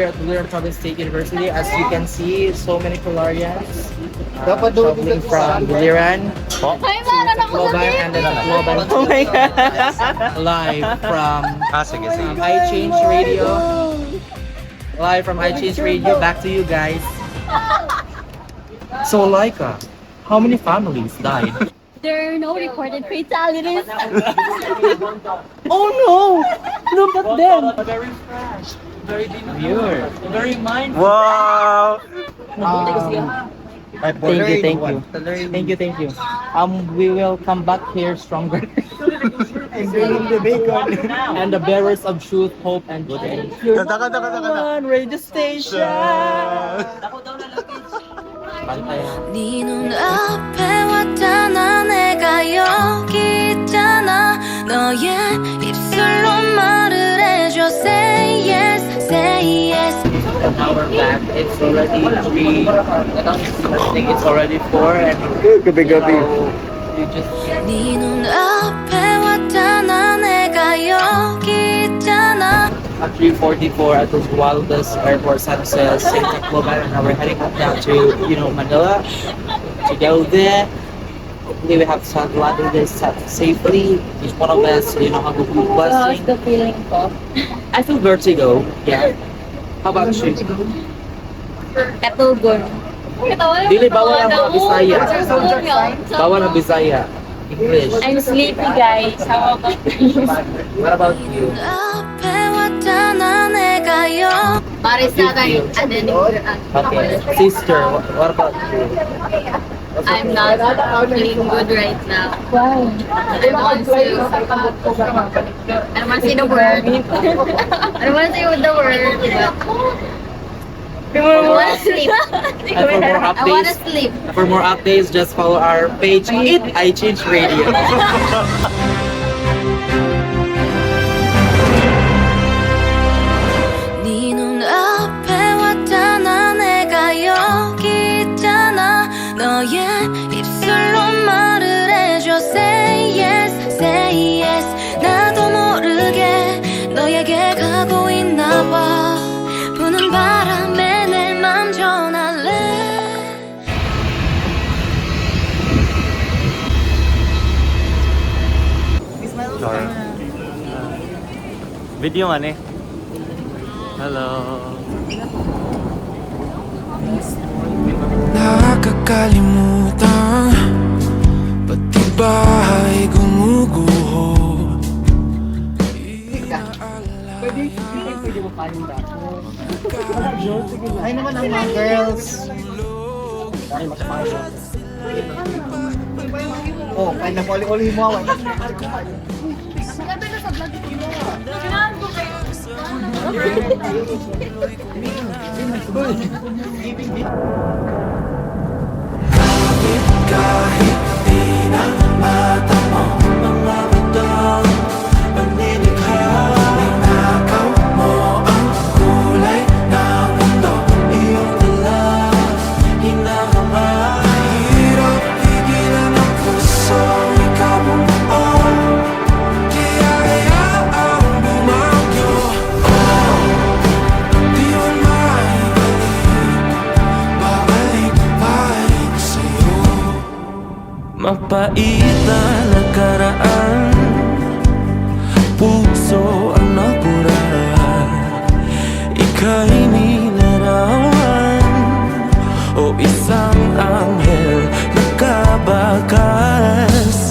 here at Biliran Province State University. As you can see, so many Polarians traveling from Biliran to Tacloban and then Tacloban to live from iChange Radio. Live from iChange Radio. Back to you guys. So Laika, how many families died? There are no reported fatalities. Oh no! Look at them! Very fresh, very demure, very mindful. Wow! Thank you. We will come back here stronger. And the bearers of truth, hope, and change. One radio station. 네 눈앞에 왔잖아 내가 여기 있잖아 너의 입술로 말을 해줘 Say yes, say yes And now we're back. It's already 3. I think it's already 4 and gabi-gabi. You just 네 눈앞에 왔잖아 내가 여기 있잖아 at 3:44 at the wildest airport San Jose, St. Tacloban, and now we're heading up down to Manila to go there. Hopefully we have to land this safely. Each one of us, how to be How's blessing. the feeling po? I feel vertigo. Yeah. How about you? Katulgon. Dili bawal ang mga Bisaya. Bawal ang Bisaya. English. I'm sleepy guys. How about you? What about you? 앞에 왔잖아 내가 여기 Paris na tayo. Okay. Sister, what about you? I'm not feeling good right now. Wow. I want to see the world. I want to see the world. I want to sleep. And for more I want to updates, sleep. for more updates, just follow our page, iChange Radio. 네 눈앞에 왔잖아 내가 여기 있잖아 너의 입술로 말을 해줘 Say yes, say yes 나도 모르게 너에게 가고 있나 봐 부는 바람에 내 맘 전할래 Video nga ni. Hello. Nakakalimutan pati bahay gumuguho. Ay naman ang mga girls. Oh, kaya na uli-uli mo awan. Kahit di na mata mo mga butong pagnilikha ninakaw mo ang kulay ng mundo iyong dala hinahangad hirap pigilan ang puso ikaw bumuo kaya hayaang bumagyo di man maibalik babalik sa'yo mapait na nakaraan puso ang nabura ika'y nilarawan o isang anghel nagkabakas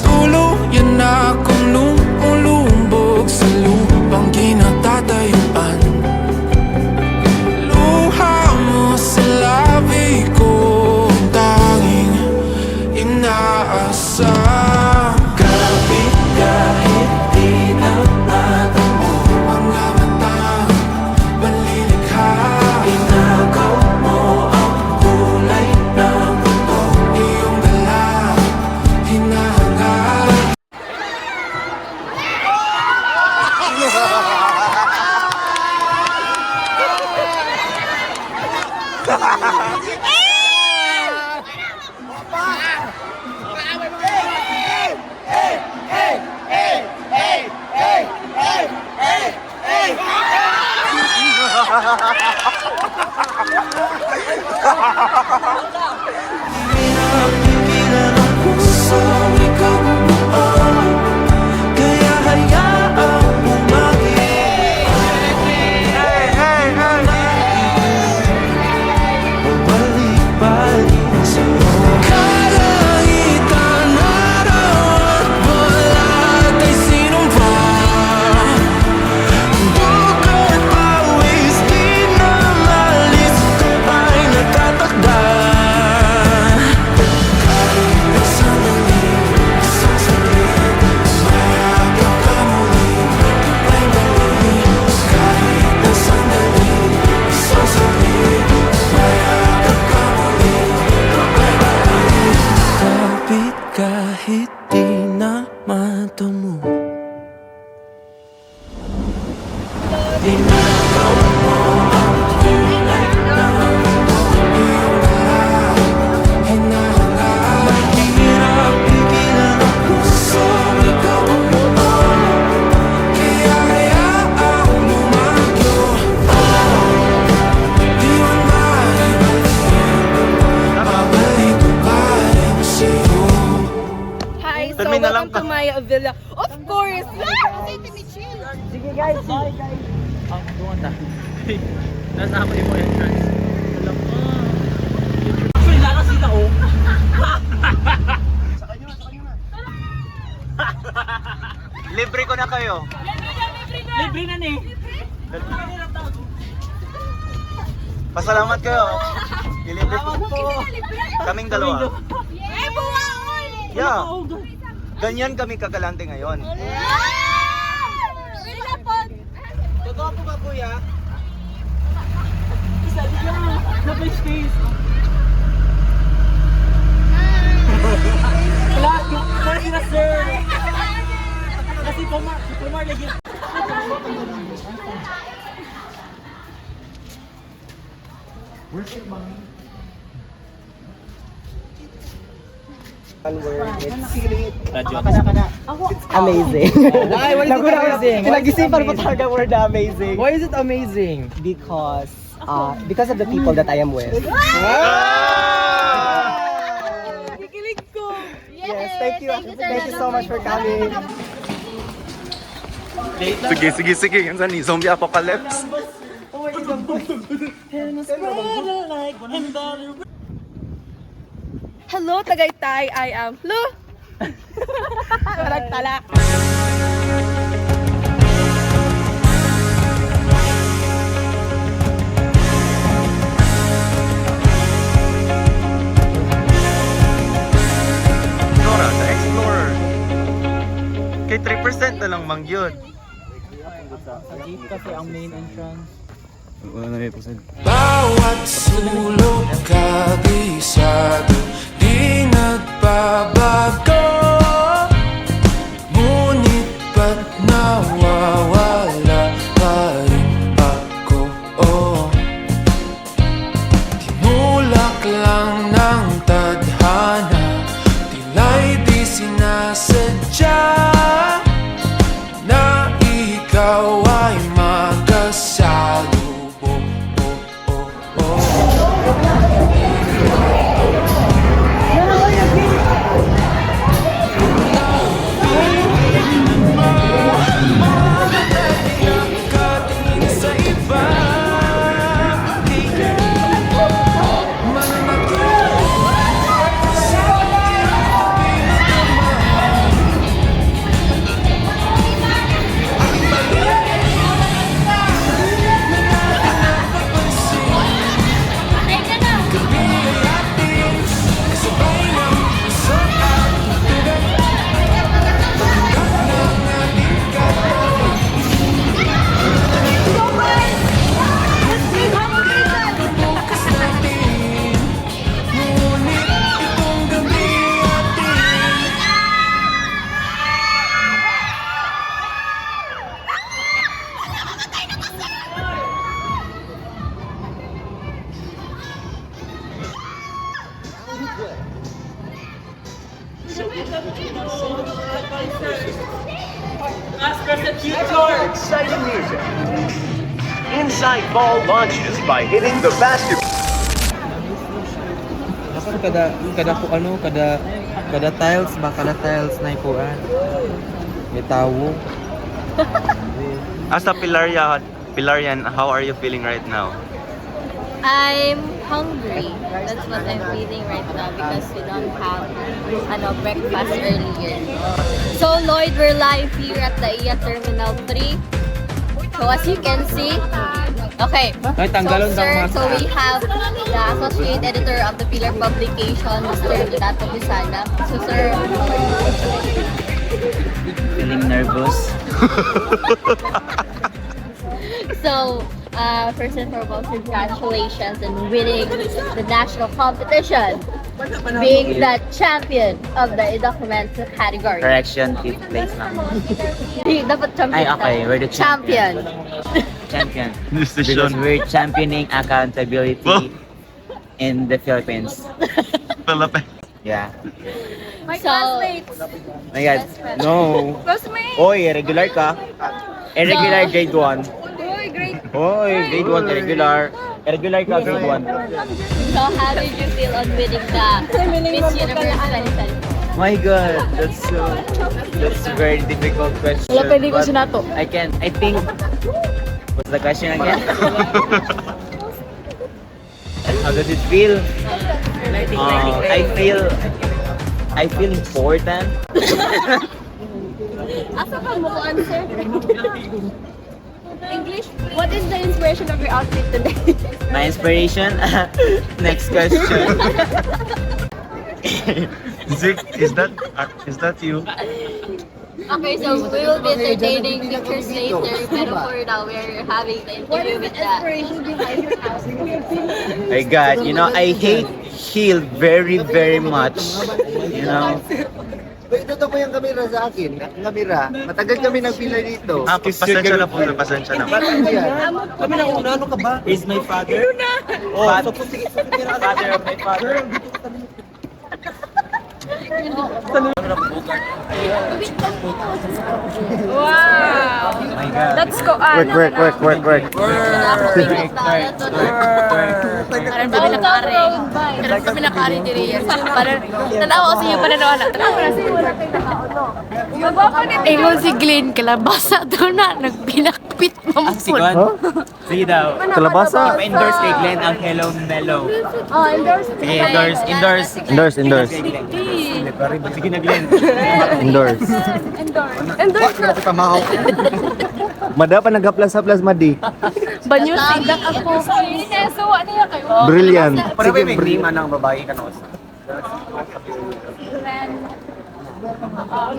tuluyan na akong lumulumbog sa lupang kinatatayuan luha mo sa labi ko ang tanging inaasam kahit di na mata mo mga matang manlilikha inagaw mo ang kulay ng mundo iyong dala hinahangad kahit di na madamo. Di na Hi, so Terminal lang welcome to my villa. Of course! Sige guys, bye guys. Oh, doon ta. Nasa ako yung entrance. Alam mo. Wala kasi na oh. Libre ko na kayo. Libre na ni. Pasalamat kayo. Ilibre ko. Kaming dalawa. Yeah. Ganyan kami kagalante ngayon. Totoo po ba kuya? Isa dito na face case. Wala sila sir. Kasi Pumar lagi. Worship mommy. Amazing. Why? Why is it amazing? Pinag-isipan pa talaga word na amazing. Why is it amazing? Because of the people that I am with. Kikilig ko! Yes, thank you. Thank you so much for coming. Sige. Yan saan ni zombie apocalypse. Hello, Tagaytay. I am Flu. Talak. Nora, sa Explorer. Kay 3% na lang mang yun. Sa gate kasi ang main entrance. bawat sulok kabisado, di nagbabago. Ngunit ba't nawawala pa rin ako? Tinulak lang ng tadhana, tila'y di sinasadya na ikaw ay magkasalubong. Sa iba, Exciting music. Inside Ball launches by hitting the basket. Dapat kada tiles na ipuan. May tawo. As a Pilarian, how are you feeling right now? I'm hungry. That's what I'm feeling right now because we don't have breakfast earlier. So Lloyd, we're live here at the IA Terminal 3. So as you can see, okay. So we have the associate editor of the Pillar Publication, Mr. Donato Bisana. So sir, Feeling nervous. so first and foremost, congratulations on winning the national competition. being the champion of the documentary category. Correction, 5th place lang. Dapat champion. Ay, okay, tayo. we're the champion. Champion. Champion. Because we're championing accountability in the Philippines. Yeah. My So- classmates. My God. No. Classmates. Oy, irregular ka. Irregular grade 1. Uy, great. Oy, grade 1 irregular. Irregular ka grade 1. So how did you feel on winning the Miss Universe 2024? My God, that's a very difficult question. Wala pwede ko but sinato. I think, what's the question again? How does it feel? I feel important. Asa ka mo ko answer? English. What is the inspiration of your outfit today? My inspiration? Next question. Zik, is that you? Okay, so we will be entertaining pictures later, pero for now, we're having the interview with that. My God, you know, I hate heel very, very much. You know? Ito po yung kamera sa akin. Kamera. Matagal kami nagpila dito. Pasensya na po, pasensya na. Bakit yan? Kami na una, ano ka ba? He's my father. Oh, father of my father. Wow. My God. Let's go. Work. Parang kami nakari. Parang kami nakari diri. Parang tanawa ko sa iyo pananawa na. Tanawa na sa iyo. Ingon si Glenn, kalabasa daw na. Nagpinakpit mampun. Sige daw. Kalabasa? Pa-endorse kay Glenn ang Hello Mellow. Oh, endorse. Sige, endorse. Endorse. Sige na Glenn. Endorse. Endorse na. Mada pa nagaplas-aplas, Madi. Banyo sidak ako. Sinesuwa niya kayo. Brilliant. Sige, name anang babae ka no.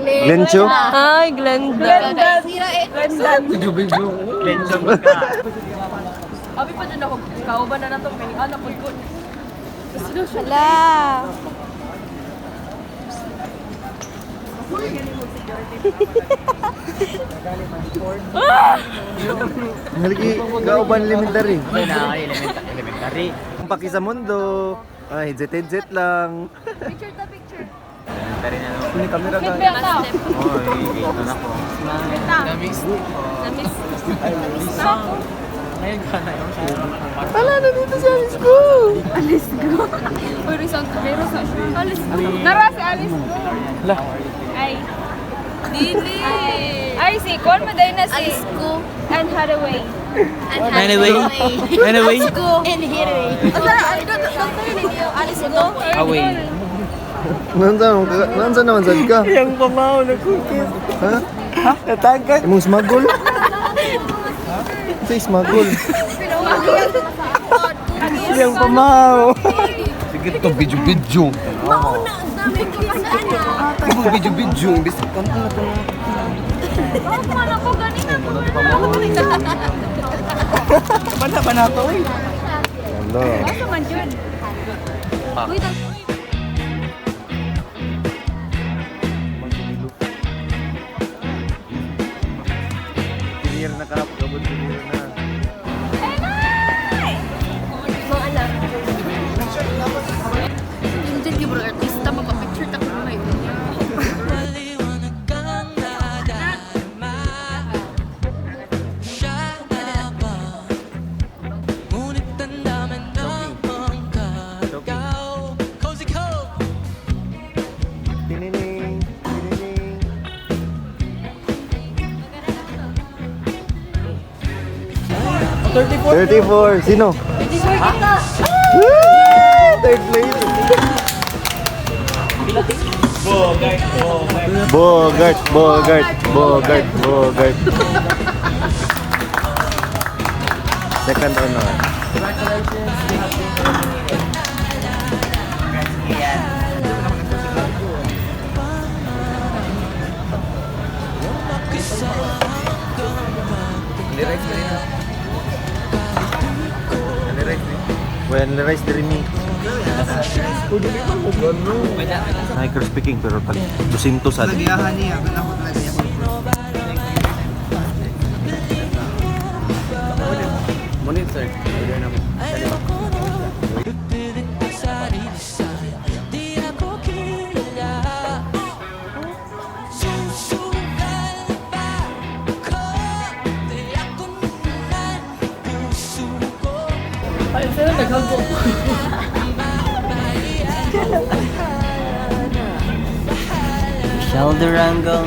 Glencho? Ay, Glenda. Glenn Jong ka. Abi pa dyan ako. Kauban na na to. Anak ko ko. Hala. Haligi, kauban elementary. Ay na, elementary. Paki sa mundo. Ay, headset lang. Elementary na no. Ini kamera ka. Oy, ito na ko. Namiss. Ngayon ka na yung Wala na dito si Alice ko. Alice ko. Uy, Rizal, meron sa Alice ko. Nara si Alice ko. Ay. Dili. Ay, si Kon, maday na si Alice ko. And Hathaway. Anyway. And Hathaway. Alice ko. Away. Nansa naman sad ka? Yang pamaw na cookies. Ha? Natagad. Imong smagol? Say smagol. Yang pamaw. Sige to, video. Mauna, ang dami ko sana. Imong video. Bisip ka na to. Mana ko ganina ko. Mana pa na to eh. Hello. Asa man yun? Clear na ka, gabot clear na. Diyan yung bro artista, magpa-picture ta ko na yun. Tinining. 34. Sino? Woo! Third place. Bogart. Second honor. Well, the rice diri ni. Ay, crispy king pero tag 200 sa Nagyahan niya, kanako talaga niya. Munit sir. Order na mo. Michelle Durango.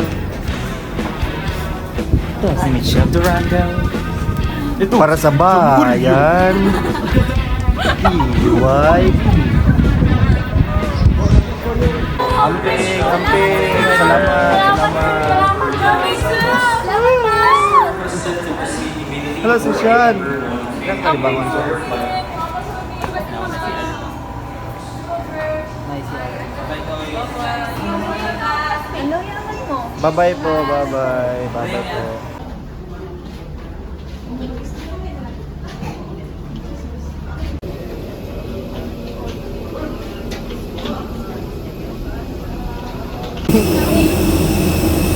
Ito si Michelle Durango. Para sa bayan. Iway. Amping, amping. Salamat, salamat. Hello, si Sean. Ilang kalibangon siya? Bye-bye po, bye-bye. Bye-bye po.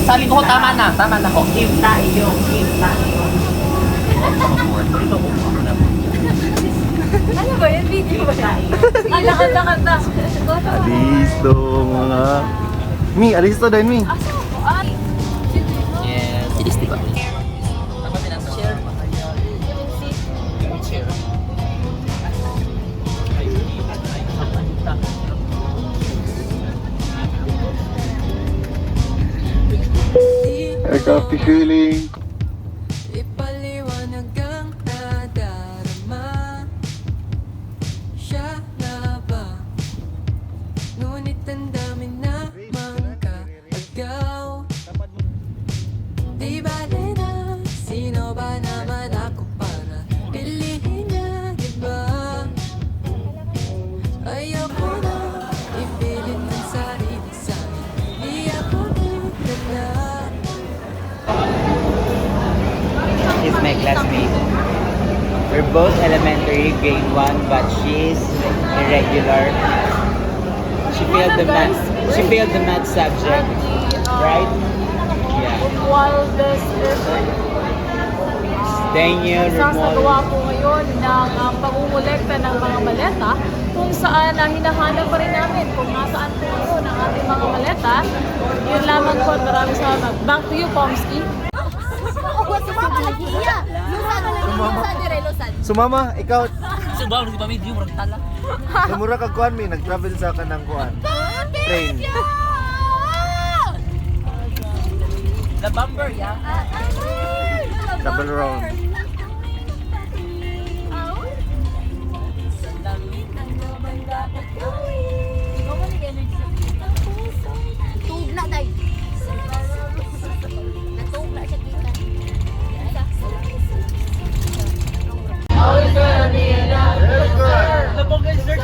Sabi ko, tama na ko. Kita iyo, kita. Ano ba yan? Video ba yan? Kanta. Alis to mga... Mi, alis to din, Mi. Yes. It is diba? Chair. Chair. Ay, coffee feeling. Ipaliwanag ang nadarama. Siya na ba? Ngunit ang dami namang kaagaw. Di bale na, sino ba naman ako para pilihin niya, di ba? Ayoko na ipilit ang sarili sa'kin. Di ako nagdala. She's my classmate. We're both elementary, grade 1, but she's irregular. She failed the math. She failed the math subject, right? Yeah. Wildest ever. Daniel Sasagawa ko ngayon ng pag-umulekta ng mga maleta kung saan hinahanap pa rin namin kung nasaan po ngayon ang ating mga maleta. Yun lamang po, maraming salamat. Back to you, Pomsky. Sumama, ikaw. Subaw, di ba may murag tala? Mura kag kuan, Mi. Nag-travel sa kanang kuan. Train. The bumper, yeah? Double round. Tug na day. Natug na siya kita. The book is your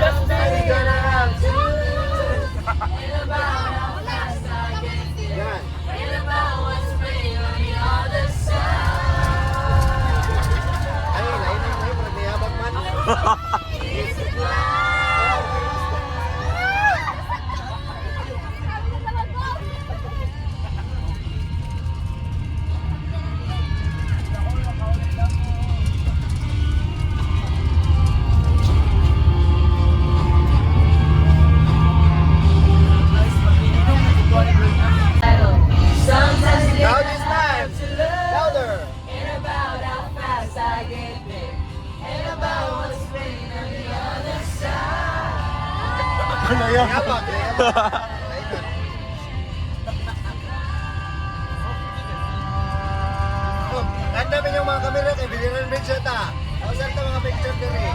Handa mo yung mga kamera kay Biliran Bridge ata. Ako saan ito mga picture din eh.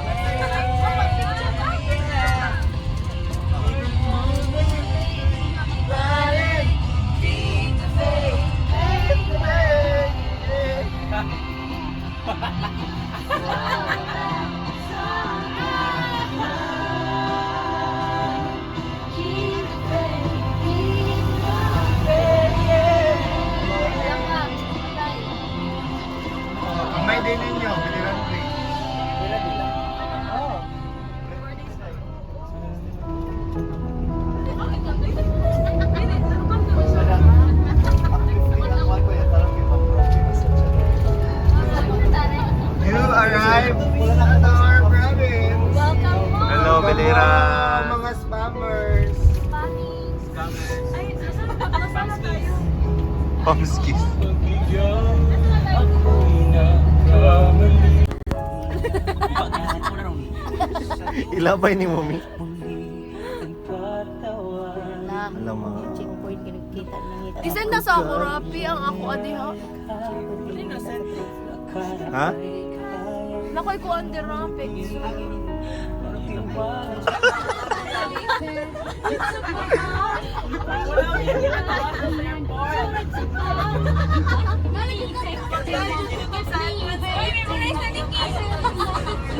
Kamay din ninyo, Biliran Bridge. Palms kiss. Ilabay ni Mami. Alam mo. Isan na sa ako, Rapi, ang ako adiha. Ha? Nakoy ko under Rapi.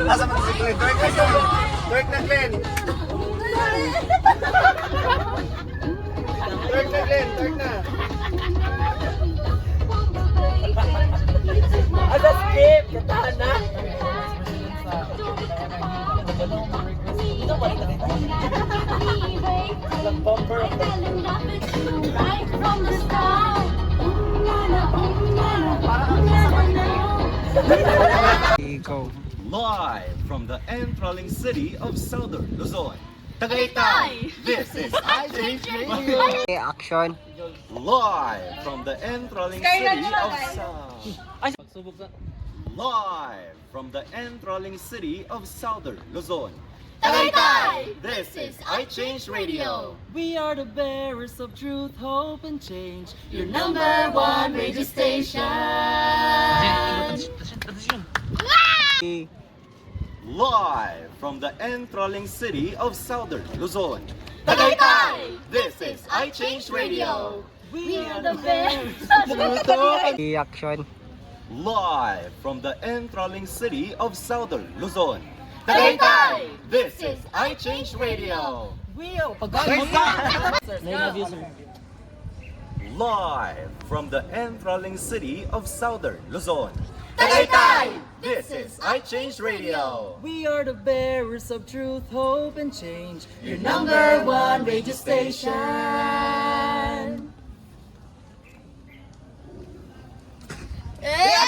Asa man si Glenn? Twerk na Glenn! Twerk na Glenn! Twerk na! Ada skip! Katahan na! Live from the enthralling city of Southern Luzon, Tagaytay. This is I Change Radio. Action! Live from the enthralling city of Live from the enthralling city of Southern Luzon, Tagaytay. This is I Change Radio. We are the bearers of truth, hope, and change. Your number one radio station. Live from the enthralling city of Southern Luzon, Tagaytay. This is I Change Radio. We are the best. Action! Live from the enthralling city of Southern Luzon, Tagaytay. This is I Change Radio. Live from the enthralling city of Southern Luzon, Tagaytay. This is I Change Radio. We are the bearers of truth, hope, and change. Your number one radio station. Eh!